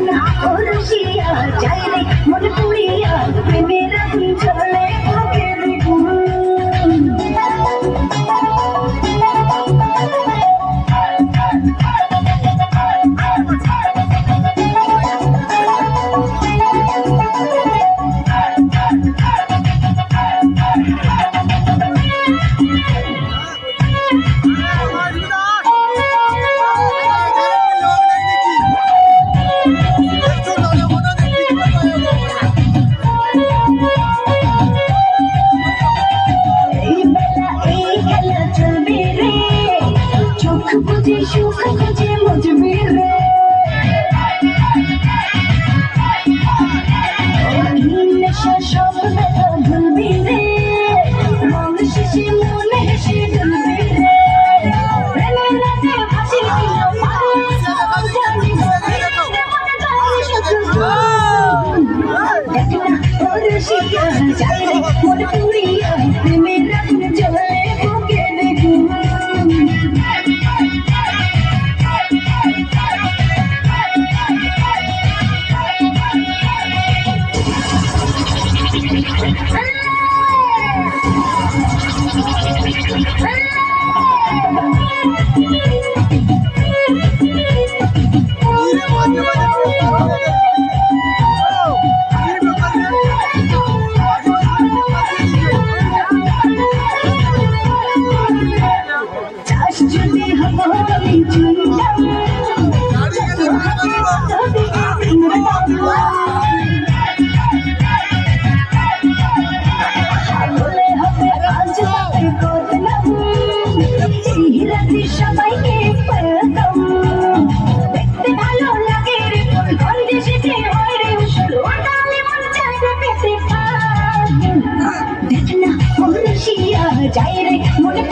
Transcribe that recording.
না রসিয়া যাই রে মন পুড়িয়া প্রেমের আগুন জ্বলে বুকের গুণ বুঝে সুখ খুঁজে মুজবে রে নেশা সব ব্যথা ভুলবি রে মন শেষে মনে হেসে দুলবি রে প্রেমের রাতে ভাসি রসিয়া যাই রে মন পুড়িয়া প্রেমের আগুন জ্বলে বুকে দেখুন যদি হবি চুনলাম বলে হবে আজ রাতে করলাম রাতে সবাইকে পেতাম দেখতে ভালো লাগে রে কোন দেশে হয় রে শুরু ওটালে মন চায় পেতে পার দেখ না রসিয়া যাই রে মনে